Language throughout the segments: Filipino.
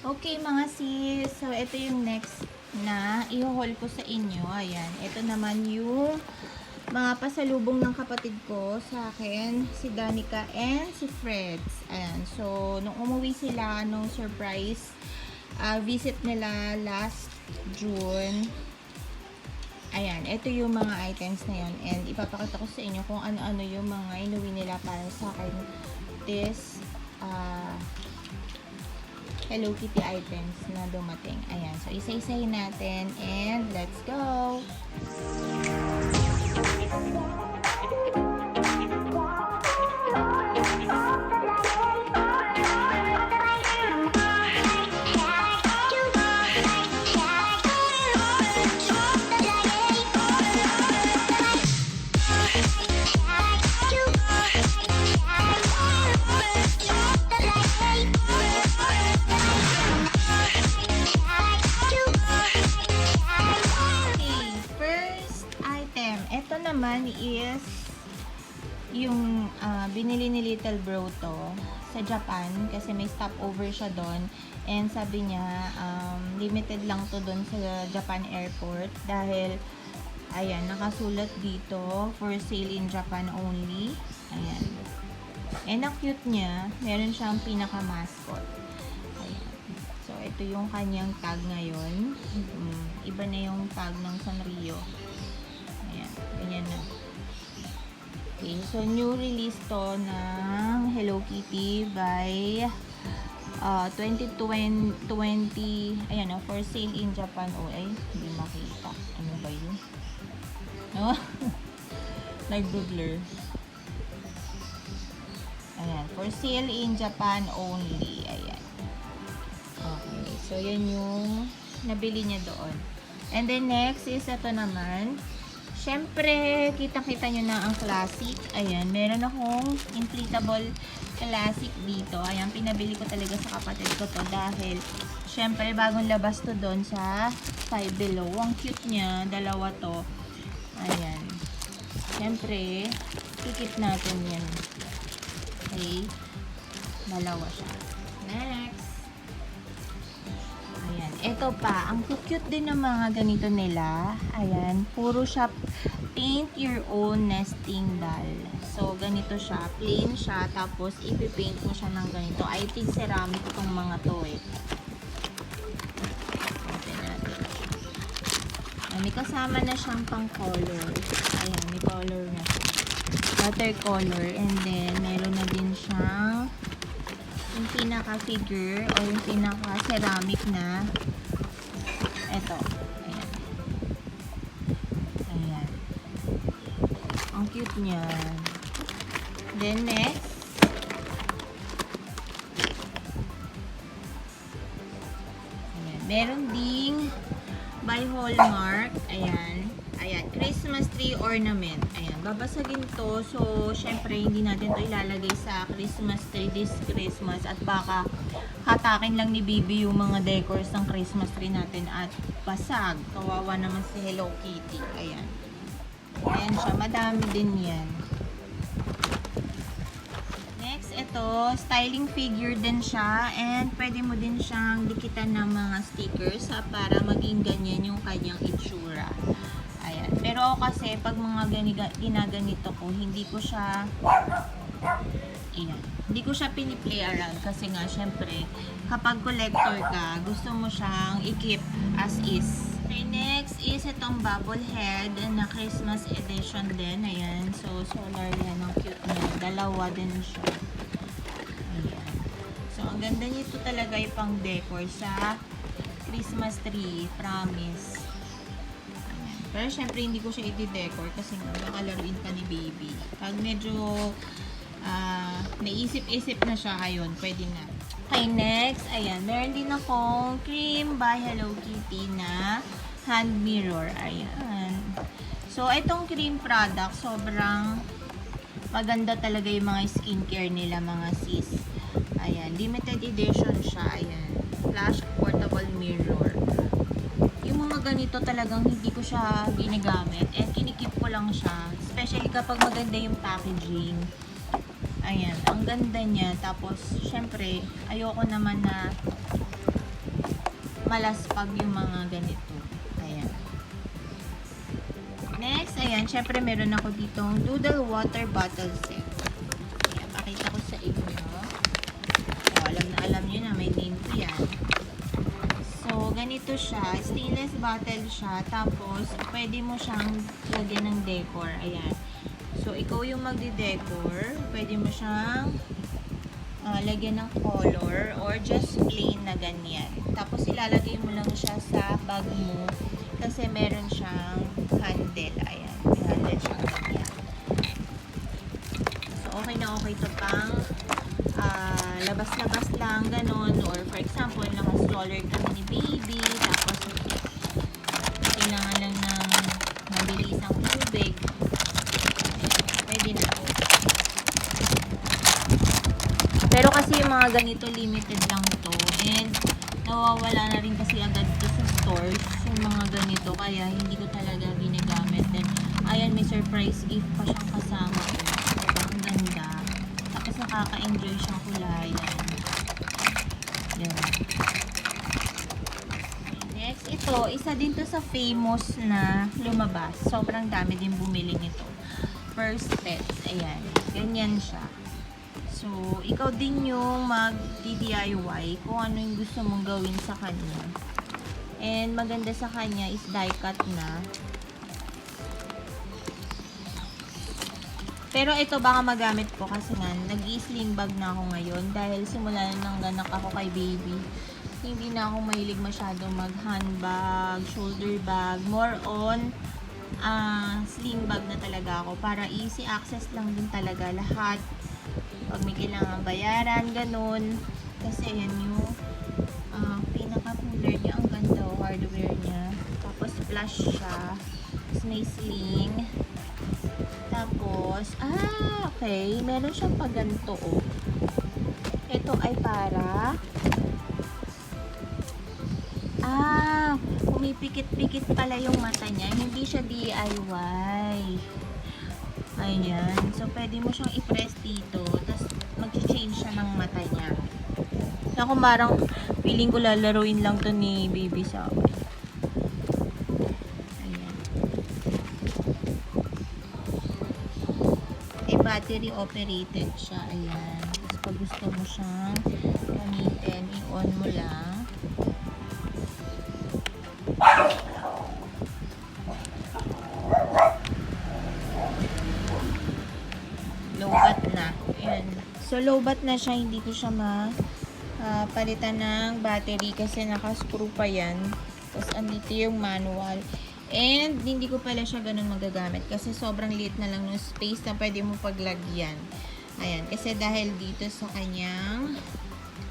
Okay mga sis, so ito yung next na i-haul ko sa inyo. Ayan, ito naman yung mga pasalubong ng kapatid ko sa akin, si Danica and si Freds. Ayan, so nung umuwi sila, nung surprise visit nila last June. Ayan, ito yung mga items na yun. And ipapakita ko sa inyo kung ano-ano yung mga inuwi nila para sa akin this Hello Kitty items na dumating. Ayan, so isa-isahin natin and let's go! Ito naman is yung binili ni Little Bro to sa Japan kasi may stopover siya doon and sabi niya limited lang to doon sa Japan airport dahil ayan nakasulat dito for sale in Japan only. Ayan, and ang cute niya, meron siyang pinaka mascot. Ayan, so ito yung kanyang tag ngayon. Iba na yung tag ng Sanrio. Ganyan na. Okay, so new release to ng Hello Kitty by 2020. Ayan o, for sale in Japan. Oh, ay, hindi makita. Ano ba yun? Oh, nag-blur. Ayan, for sale in Japan only. Ayan. Okay, so yan yung nabili niya doon. And then next is ito naman. Siyempre, kita-kita nyo na ang classic. Ayan, meron akong inflatable classic dito. Ayan, pinabili ko talaga sa kapatid ko to dahil siyempre, bagong labas to doon sa Five Below. Ang cute niya, dalawa to. Ayan. Siyempre, kikip natin yan. Okay. Dalawa siya. Next. Ayan, ito pa, ang cute din ng mga ganito nila. Ayan, puro siya paint your own nesting doll. So, ganito siya, plain siya, tapos ipipaint mo siya ng ganito. I think ceramic itong mga to eh. Open natin. Ayan, may kasama na siyang pang color. Ayan, may color na siya. Watercolor, and then meron na din siyang yung pinaka-figure o yung pinaka-ceramic na ito. Ayan. Ayan. Ang cute niya. Then next, ayan. Meron ding by Hallmark. Ayan. Ayan. Christmas tree ornament. Ayan. Babasagin to. So, syempre, hindi natin to ilalagay sa Christmas tree this Christmas. At baka hatakin lang ni Bibi yung mga decors ng Christmas tree natin at basag. Kawawa naman si Hello Kitty. Ayan. Ayan siya. Madami din yan. Next, ito. Styling figure din siya. And pwede mo din siyang dikitan ng mga stickers para maging ganyan yung kanyang itsura. Ayan. Pero kasi pag mga ginaganito ko, hindi ko siya piniplay around kasi nga syempre kapag collector ka, gusto mo siyang i-keep as is. Okay, next is itong bubble head na Christmas edition din. Ayan. So, solar yan. Ang cute niya. Dalawa din siya. Ayan. So, ang ganda nito talaga yung pang decor sa Christmas tree. Promise. Pero syempre hindi ko siya i-decor kasi nga baka laruin pa ni Baby. Pag medyo naisip-isip na siya, ayun, pwede na. Okay, next, ayan, meron din akong cream by Hello Kitty na hand mirror. Ayan. So, itong cream product, sobrang maganda talaga yung mga skincare nila, mga sis. Ayan, limited edition siya. Ayan, flash portable mirror. Yung mga ganito talagang hindi ko siya ginagamit and kinikip ko lang siya, especially kapag maganda yung packaging. Ayan, ang ganda niya. Tapos, syempre, ayoko naman na malaspag yung mga ganito. Ayan. Next, ayan, syempre meron ako ditong Doodle water bottle set. Ayan, pakita ko sa inyo. O, alam nyo na, may name ko yan. So, ganito siya. Stainless bottle siya. Tapos, pwede mo siyang lagyan ng decor. Ayan. So, ikaw yung magdi-decor. Pwede mo siyang lagyan ng color or just plain na ganyan. Tapos, ilalagay mo lang siya sa bag mo kasi meron siyang handle. Ayan. May handle siyang ganyan. So, okay na okay ito pang labas-labas lang, ganun. Or, for example, naka-stroller kami ni baby. Tapos, kailangan lang ng mabilisang tubig. Pwede na. Pero kasi yung mga ganito, limited lang to. And, nawawala na rin kasi agad to sa stores. Yung mga ganito. Kaya, hindi ko talaga ginagamit. Then, ayan, may surprise gift pa siyang kasama. Ang ganda. Tapos, nakaka-enjoy siyang kulayan. Yan. Next, ito, isa din to sa famous na lumabas. Sobrang dami din bumili nito. First Pets. Ayan. Ganyan siya. So, ikaw din yung mag-DIY kung ano yung gusto mong gawin sa kanya. And, maganda sa kanya is die cut na. Pero ito baka magamit ko kasi nga, nag-i-sling bag na ako ngayon dahil simula nang ganak ako kay baby. Hindi na ako mahilig masyadong mag-handbag, shoulder bag, more on sling bag na talaga ako para easy access lang din talaga lahat. Pag may kailangan bayaran, ganun. Kasi yan yung pinaka-cooler niya. Ang ganda o hardware niya. Tapos flush siya. Tapos may sling. Tapos, okay. Meron siyang paganto o. Ito ay para pumipikit-pikit pala yung mata niya. Hindi siya DIY. Ayan. So, pwede mo siyang i-press dito. Tapos, mag-change siya ng mata niya. Ako marang feeling ko lalaruin lang to ni baby sa akin. Ayan. Battery operated siya. Ayan. Tapos, pag gusto mo siyang gamitin, i-on mo lang. Low-bat na. Ayan. So, low-bat na siya. Hindi ko siya palitan ng battery kasi naka-screw pa yan. Tapos, andito yung manual. And, hindi ko pala siya ganun magagamit kasi sobrang liit na lang yung space na pwede mo paglagyan. Ayan. Kasi dahil dito sa kanyang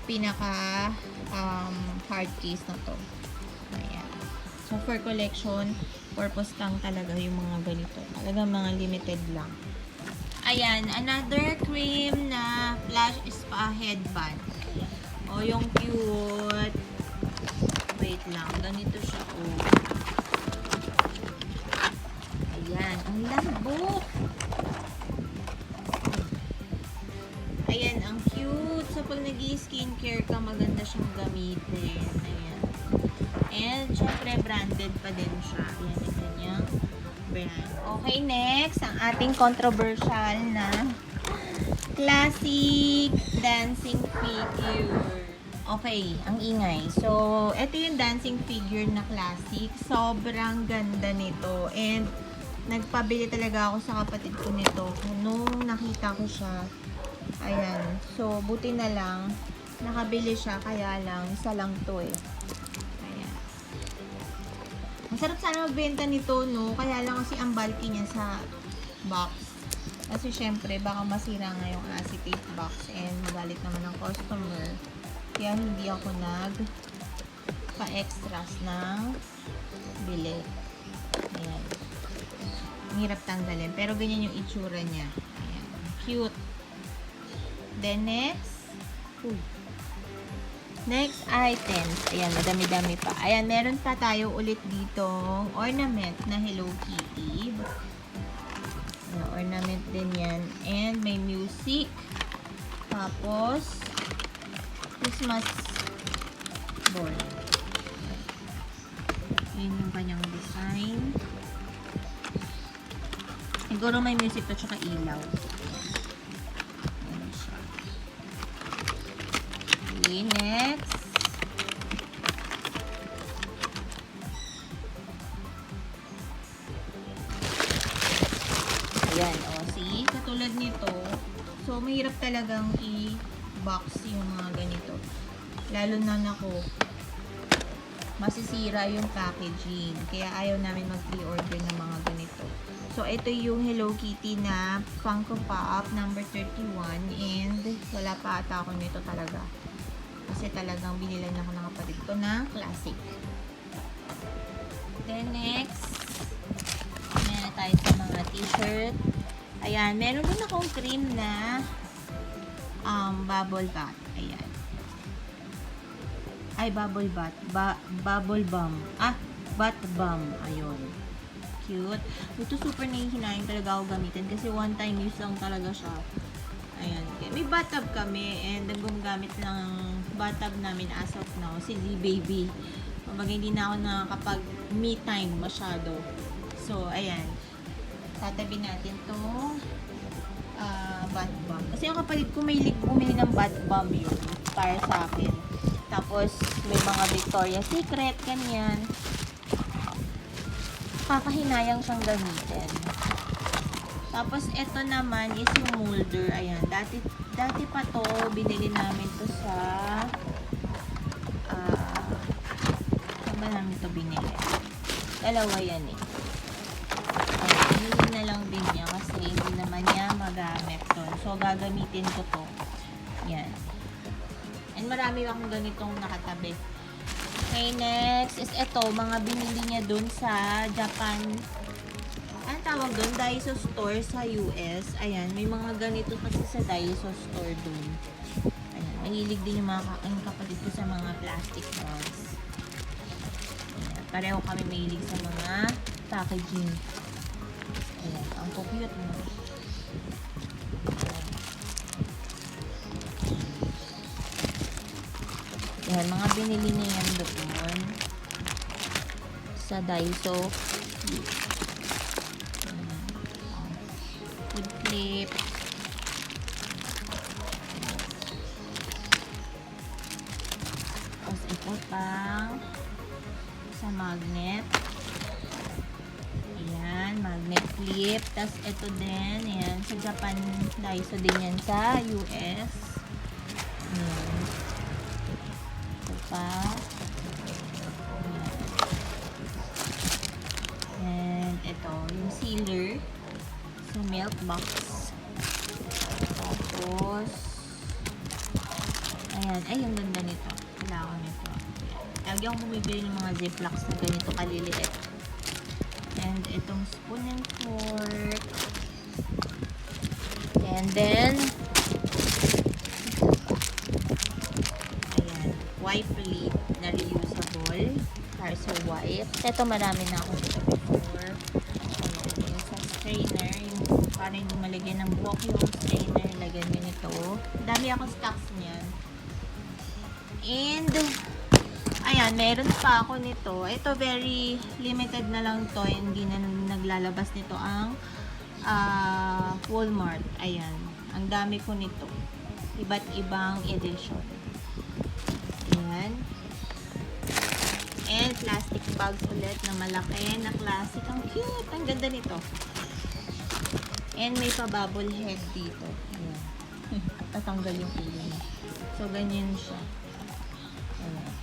pinaka hard case na to. Ayan. So, for collection purpose lang talaga yung mga ganito. Talaga mga limited lang. Ayan, another cream na flash spa headband. O, yung cute. Wait lang, ganito siya. Oh. Ayan, ang lambot. Ayan, ang cute. So, pag nag-i-skincare ka, maganda siyang gamitin. Ayan. And, syempre, branded pa din siya. Ayan, yung kanyang brand. Okay, next, ang ating controversial na classic dancing figure. Okay, ang ingay. So, ito yung dancing figure na classic. Sobrang ganda nito. And, nagpabili talaga ako sa kapatid ko nito. Nung nakita ko siya, ayan. So, buti na lang, nakabili siya. Kaya lang, isa lang to eh. Masarap sana magbenta nito, no? Kaya lang kasi ang bulky niya sa box. Kasi syempre, baka masira nga yung acetate box and magalit naman ang customer. Kaya hindi ako pa-extras ng bili. Ayan. Ang hirap tanggalin. Pero ganyan yung itsura niya. Ayan. Cute. Then next. Next items. Ayan, madami-dami pa. Ayan, meron pa tayo ulit dito ornament na Hello Kitty. Ayan, ornament din yan. And may music. Tapos, Christmas ball. Yun yung kanyang design. Siguro may music to tsaka ilaw. Ayan siya. Okay, next. Ayan, o. See? Katulad nito. So, mahirap talagang i-box yung mga ganito. Lalo na masisira yung packaging. Kaya ayaw namin mag-pre-order ng mga ganito. So, ito yung Hello Kitty na Funko Pop number 31 and wala pa ata ako nito talaga. Kasi talagang binilan ako ng kapatid ko na classic. Then, next, meron tayo sa mga t-shirt. Ayan, meron din akong cream na bubble bath. Ayan. Ay, bubble bath. Bubble balm. Bath balm. Ayun. Cute. Ito super nahihinayin talaga ako gamitin kasi one time use lang talaga siya. Ayan. May bathtub kami and ang gumagamit ng bathtub namin as of now, si Z-Baby. Kumbaga hindi na ako nakakapag me time masyado. So, ayan. Tatabi natin tong bath bomb. Kasi yung kapatid ko may bumili ng bath bomb yun para sa akin. Tapos, may mga Victoria's Secret, ganyan. Kakahinayang siyang gamitin. Tapos, ito naman is yung molder. Ayan. Dati pa to, binili namin to sa saan ba namin to binili? Dalawa yan eh. Ayan, binili na lang din niya kasi hindi naman niya magamit to. So, gagamitin ko to. Yan. And marami akong ganitong nakatabi. Okay, next is ito, mga binili niya dun sa Japan. Anong tawag dun? Daiso store sa US. Ayan, may mga ganito kasi sa Daiso store dun. Ayan, mahilig din yung mga kapatid ko sa mga plastic bags. Ayan, pareho kami mahilig sa mga packaging. Ayan, ang cute mo. Ayan, mga binili niya yan doon sa Daiso. Food clip. Tapos ito pang sa magnet. Ayan, magnet clip. Tapos ito din, ayan, sa Japan Daiso din yan sa US. Ayan. Pa. And ito, yung sealer sa milk box. Tapos ayan, ay yung ganda nito. Kailangan nito. Lagi akong bumibili ng mga ziplocs na ganito kaliliit. And itong spoon and fork. And then wipe lid na reusable para sa wipe. Ito marami na ako dito before. Ayan, sa strainer, yung para hindi malagyan ng buhok yung strainer, lagyan nyo nito. Dami akong stocks niyan. And ayan, meron pa ako nito. Ito very limited na lang to, hindi na naglalabas nito ang Walmart. Ayan, ang dami ko nito. Iba't ibang edition. Ayan. And plastic bags ulit na malaki, na classic. Ang cute! Ang ganda nito. And may pa-bubble head dito. Ayan. Tatanggal yung ulo niya. So, ganyan siya. Ayan.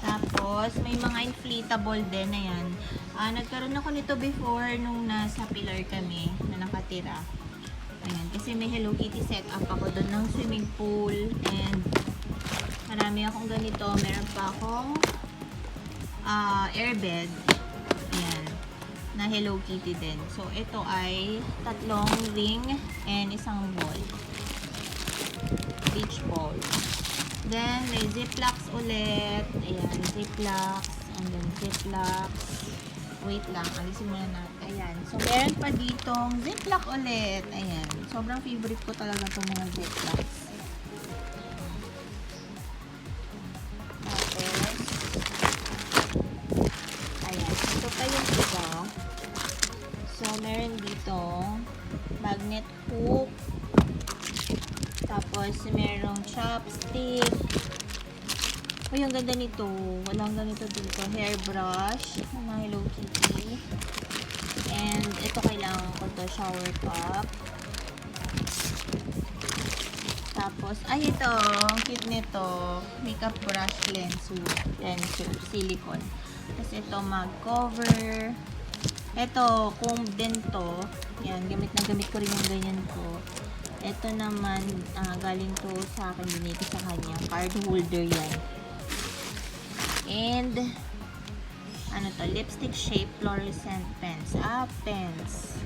Tapos, may mga inflatable din. Ayan. Nagkaroon ako nito before nung nasa Pilar kami na nakatira. Ayan, kasi may Hello Kitty setup ako doon ng swimming pool and marami akong ganito. Meron pa akong airbed. Ayan, na Hello Kitty din. So, ito ay 3 ring and isang ball. Beach ball. Then, may ziplocs ulit. Ayan, ziplocs. And then ziplocs. Wait lang, alisin muna natin. Ayan. So, meron pa ditong ziploc ulit. Ayan. Sobrang favorite ko talaga itong mga ziplocs. Tapos, chopstick. Uy, ang ganda nito. Walang ganito dito. Hairbrush. Mga Hello Kitty. And ito kailangan ko to. Shower cup. Tapos, ay ito. Ang cute nito. Makeup brush lensu. Silicone. Tapos ito mag cover. Ito, comb din to. Yan, gamit na gamit ko rin yung ganyan ko. Ito naman, galing to sa akin, binigay ko sa kanya. Card holder yan. And, ano to, lipstick shape fluorescent pens. Pens.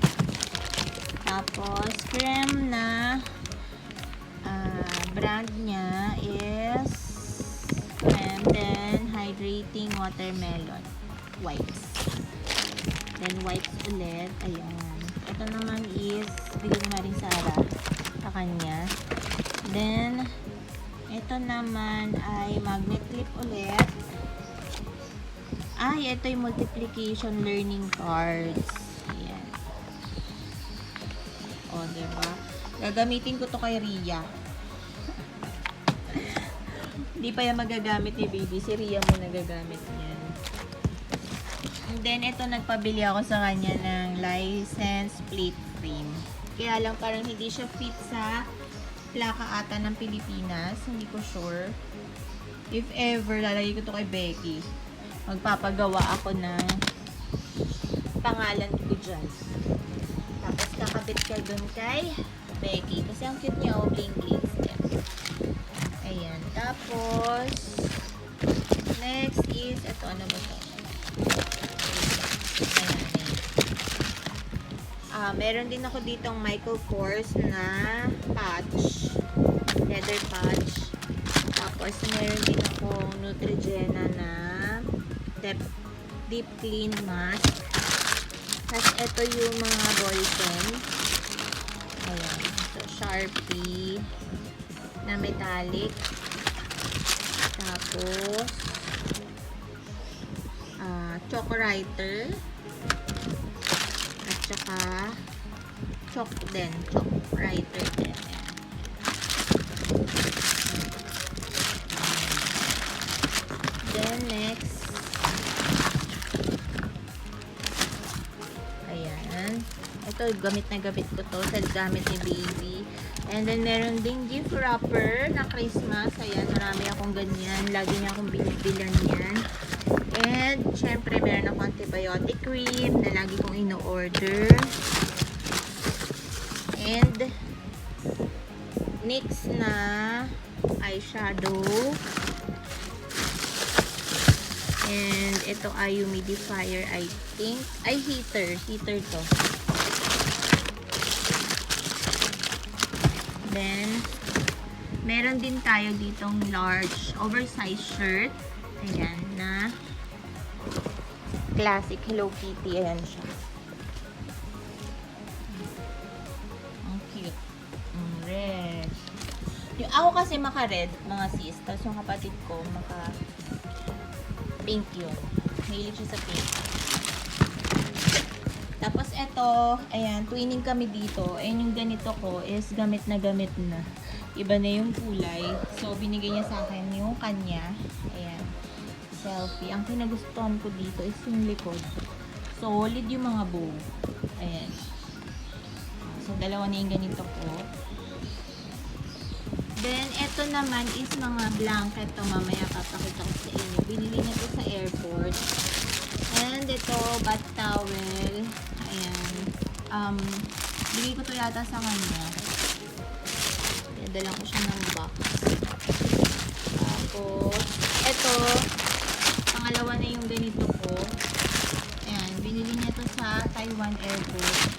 Tapos, cream na brand niya is cream, then hydrating watermelon wipes. Then, wipes ulit. Ayan. Ito naman is, bigyan na rin Sarah sa kanya. Then, ito naman ay magnet clip ulit. Ito yung multiplication learning cards. Ayan. O, diba? Gagamitin ko to kay Ria. Hindi pa yan magagamit ni baby. Si Ria mo nagagamit yan. And then, ito nagpabili ako sa kanya ng license plate frame. Kaya lang parang hindi siya fit sa plaka ata ng Pilipinas. Hindi ko sure. If ever, lalagay ko to kay Becky. Magpapagawa ako ng pangalan ko dyan. Tapos kakabit ka dun kay Becky. Kasi ang cute niya, bling bling step. Ayan. Tapos, next is, ito, ano ba ito? Ayan. Meron din ako ditong Michael Kors na patch. Leather patch. Tapos, meron din akong Neutrogena na deep clean mask. Tapos, ito yung mga ball pen. Ayan. So, Sharpie na metallic. Tapos, chalk writer. At saka, chalk writer din. Ayan. Then, next, ito, gamit na gamit ko to sa gamit ni baby. And then, meron ding gift wrapper na Christmas. Ayan, marami akong ganyan. Lagi niya akong binibilan yan. And, syempre, meron akong antibiotic cream na lagi kong ino-order. And, NYX na eyeshadow. And, ito ay humidifier, I think. Ay, heater. Heater to. Then, meron din tayo ditong large oversized shirt. Ayan, na classic Hello Kitty. Ayan siya. Ang cute. Red. Yung ako kasi maka-red, mga sis. Tapos yung kapatid ko, maka-pink yun. Mahilig siya sa pink. Tapos ito, ayan, twinning kami dito. And yung ganito ko is gamit na. Iba na yung kulay. So, binigay niya sa akin yung kanya. Ayan. Selfie. Ang kinagustuhan ko dito is yung likod. Solid yung mga bow. Ayan. So, dalawa na yung ganito ko. Then, ito naman is mga blanket. Ito, mamaya papakita ko sa inyo. Binili niya ito sa airport. And ito, bath towel. Ayan. Bigay ko to yata sa kanya. Dala ko siya ng box. Tapos, ito, pangalawa na yung ganito ko. Ayan, binili niya to sa Taiwan airport.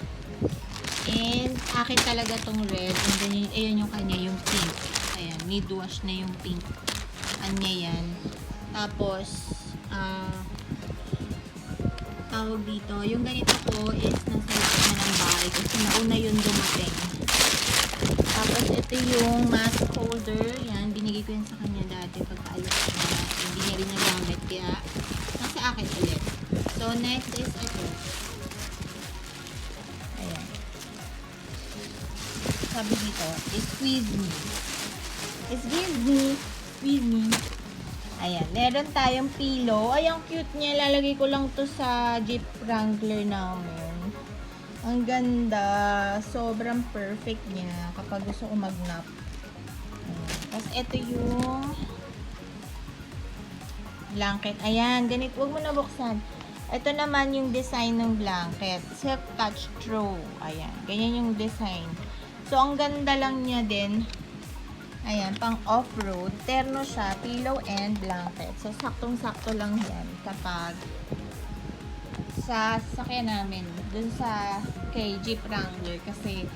And, akin talaga tong red. And then, ayan yung kanya, yung pink. Ayan, mid wash na yung pink. Anya yan. Tapos, tawag dito, yung ganito ko is nasa likod na ng bahay kasi nauna yun dumating. Tapos, ito yung mask holder. Yan, binigay ko yan sa kanya dati pagkaalis na. Hindi niya rin nagamit, kaya nasa akin ulit. So, next is ito. Ayan. Sabi dito, squeeze me. Excuse me. Ayan, meron tayong pillow. Ay, ang cute niya. Lalagay ko lang to sa Jeep Wrangler namin. Ang ganda. Sobrang perfect niya kapag gusto ko mag-nap. Tapos, ito yung blanket. Ayan, ganito. Huwag mo na buksan. Ito naman yung design ng blanket. Silk touch throw. Ayan, ganyan yung design. So, ang ganda lang niya din. Ayan, pang off-road. Terno siya, pillow and blanket. So, saktong-sakto lang yan kapag sa sasakyan namin. Dun sa kay Jeep Wrangler. Kasi,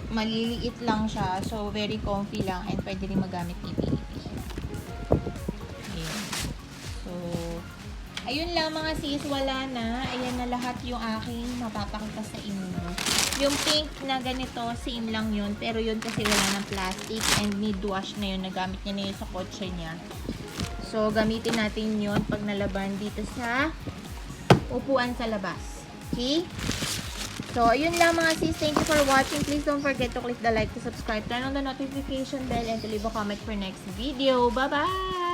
maliliit lang siya. So, very comfy lang and pwede rin magamit ni baby. Ayan. So, ayun lang mga sis, wala na. Ayan na lahat yung aking mapapakita sa inyo. Yung pink na ganito, same lang yun. Pero yun kasi wala ng plastic and need wash na yun. Nagamit niya na yun sa kotse niya. So, gamitin natin yun pag nalaban dito sa upuan sa labas. Okay? So, ayun lang mga sis. Thank you for watching. Please don't forget to click the like, to subscribe, turn on the notification bell, and to leave a comment for next video. Bye-bye!